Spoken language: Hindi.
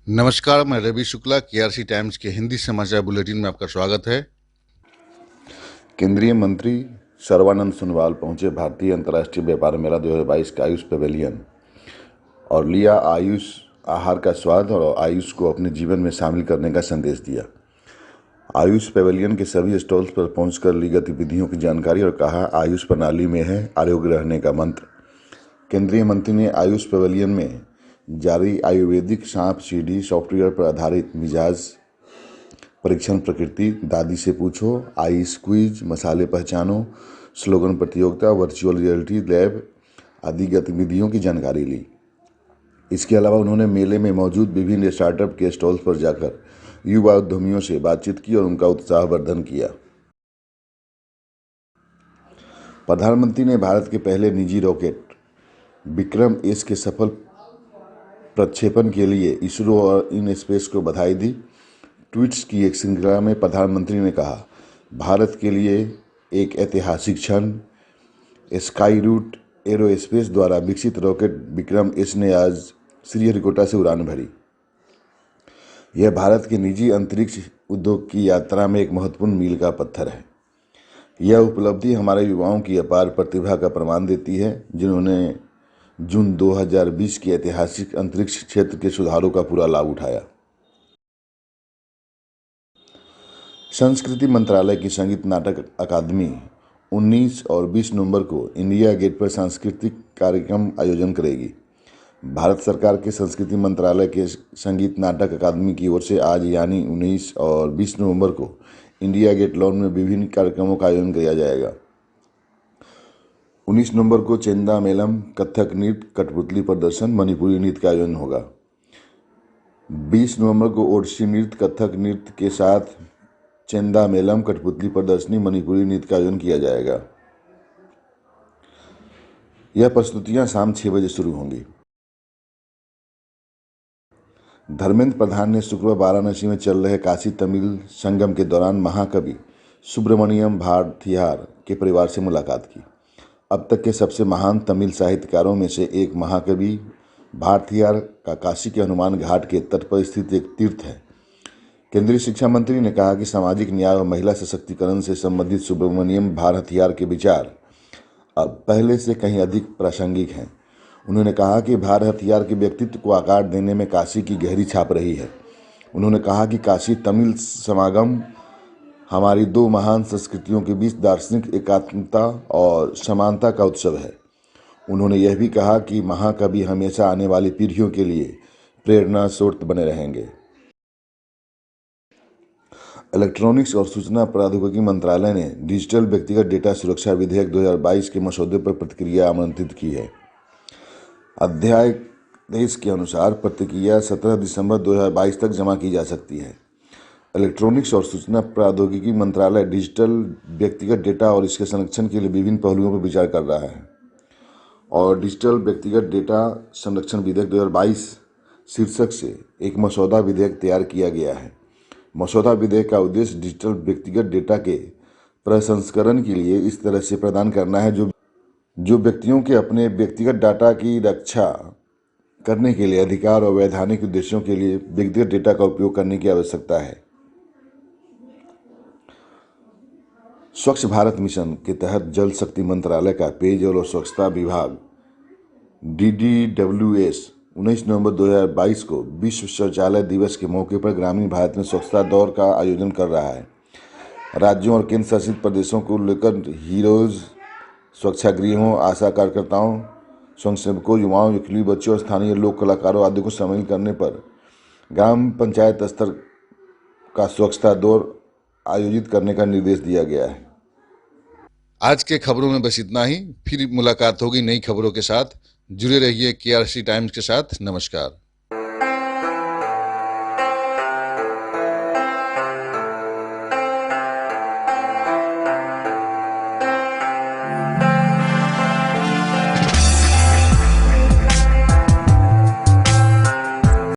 नमस्कार, मैं रवि शुक्ला केआरसी टाइम्स के हिंदी समाचार बुलेटिन में आपका स्वागत है। केंद्रीय मंत्री सर्बानंद सोनोवाल पहुंचे भारतीय अंतर्राष्ट्रीय व्यापार मेला 2022 का आयुष पवेलियन और लिया आयुष आहार का स्वाद और आयुष को अपने जीवन में शामिल करने का संदेश दिया। आयुष पवेलियन के सभी स्टॉल्स पर पहुंचकर ली गतिविधियों की जानकारी और कहा, आयुष प्रणाली में है आरोग्य रहने का मंत्र। केंद्रीय मंत्री ने आयुष पवेलियन में जारी आयुर्वेदिक सांप सीढ़ी सॉफ्टवेयर पर आधारित मिजाज परीक्षण, प्रकृति, दादी से पूछो, आइस क्विज, मसाले पहचानो, स्लोगन प्रतियोगिता, वर्चुअल रियलिटी लैब आदि गतिविधियों की जानकारी ली। इसके अलावा उन्होंने मेले में मौजूद विभिन्न स्टार्टअप के स्टॉल्स पर जाकर युवा उद्यमियों से बातचीत की और उनका उत्साहवर्धन किया। प्रधानमंत्री ने भारत के पहले निजी रॉकेट विक्रम एस के सफल प्रक्षेपण के लिए इसरो और इन स्पेस को बधाई दी। ट्वीट्स की एक श्रृंखला में प्रधानमंत्री ने कहा, भारत के लिए एक ऐतिहासिक क्षण, स्काई रूट एरोस्पेस द्वारा विकसित रॉकेट विक्रम एस ने आज श्रीहरिकोटा से उड़ान भरी। यह भारत के निजी अंतरिक्ष उद्योग की यात्रा में एक महत्वपूर्ण मील का पत्थर है। यह उपलब्धि हमारे युवाओं की अपार प्रतिभा का प्रमाण देती है, जिन्होंने जून 2020 के ऐतिहासिक अंतरिक्ष क्षेत्र के सुधारों का पूरा लाभ उठाया। संस्कृति मंत्रालय की संगीत नाटक अकादमी 19 और 20 नवंबर को इंडिया गेट पर सांस्कृतिक कार्यक्रम आयोजन करेगी। भारत सरकार के संस्कृति मंत्रालय के संगीत नाटक अकादमी की ओर से आज यानी 19 और 20 नवंबर को इंडिया गेट लॉन में विभिन्न कार्यक्रमों का आयोजन किया जाएगा। 19 नवंबर को चेंदा मेलम, कथक नृत्य, कठपुतली प्रदर्शन, मणिपुरी नृत्य का आयोजन होगा। 20 नवंबर को ओडिसी नृत्य, कथक नृत्य के साथ चेंदा मेलम, कठपुतली प्रदर्शनी, मणिपुरी नृत्य का आयोजन किया जाएगा। यह प्रस्तुतियां शाम 6 बजे शुरू होंगी। धर्मेंद्र प्रधान ने शुक्रवार वाराणसी में चल रहे काशी तमिल संगम के दौरान महाकवि सुब्रमण्यम भारथियार के परिवार से मुलाकात की। अब तक के सबसे महान तमिल साहित्यकारों में से एक महाकवि भारथियार का काशी के हनुमान घाट के तट पर स्थित एक तीर्थ है। केंद्रीय शिक्षा मंत्री ने कहा कि सामाजिक न्याय और महिला सशक्तिकरण से संबंधित सुब्रमण्यम भारथियार के विचार अब पहले से कहीं अधिक प्रासंगिक हैं। उन्होंने कहा कि भारथियार के व्यक्तित्व को आकार देने में काशी की गहरी छाप रही है। उन्होंने कहा कि काशी तमिल समागम हमारी दो महान संस्कृतियों के बीच दार्शनिक एकात्मता और समानता का उत्सव है। उन्होंने यह भी कहा कि महाकवि हमेशा आने वाली पीढ़ियों के लिए प्रेरणा स्रोत बने रहेंगे। इलेक्ट्रॉनिक्स और सूचना प्रौद्योगिकी मंत्रालय ने डिजिटल व्यक्तिगत डेटा सुरक्षा विधेयक 2022 के मसौदे पर प्रतिक्रिया आमंत्रित की है। अध्यादेश के अनुसार प्रतिक्रिया 17 दिसंबर 2022 तक जमा की जा सकती है। इलेक्ट्रॉनिक्स और सूचना प्रौद्योगिकी मंत्रालय डिजिटल व्यक्तिगत डेटा और इसके संरक्षण के लिए विभिन्न पहलुओं पर विचार कर रहा है और डिजिटल व्यक्तिगत डेटा संरक्षण विधेयक 2022 शीर्षक से एक मसौदा विधेयक तैयार किया गया है। मसौदा विधेयक का उद्देश्य डिजिटल व्यक्तिगत डेटा के प्रसंस्करण के लिए इस तरह से प्रदान करना है जो व्यक्तियों के अपने व्यक्तिगत डाटा की रक्षा करने के लिए अधिकार और वैधानिक उद्देश्यों के लिए व्यक्तिगत डेटा का उपयोग करने की आवश्यकता है। स्वच्छ भारत मिशन के तहत जल शक्ति मंत्रालय का पेयजल और स्वच्छता विभाग DDWS 19 नवंबर 2022 को विश्व शौचालय दिवस के मौके पर ग्रामीण भारत में स्वच्छता दौड़ का आयोजन कर रहा है। राज्यों और केंद्र शासित प्रदेशों को लेकर हीरोज, स्वच्छाग्रहियों, आशा कार्यकर्ताओं, स्वयंसेवकों, युवाओं, स्कूली बच्चों और स्थानीय लोक कलाकारों आदि को शामिल करने पर ग्राम पंचायत स्तर का स्वच्छता दौड़ आयोजित करने का निर्देश दिया गया है। आज के खबरों में बस इतना ही। फिर मुलाकात होगी नई खबरों के साथ। जुड़े रहिए केआरसी टाइम्स के साथ। नमस्कार।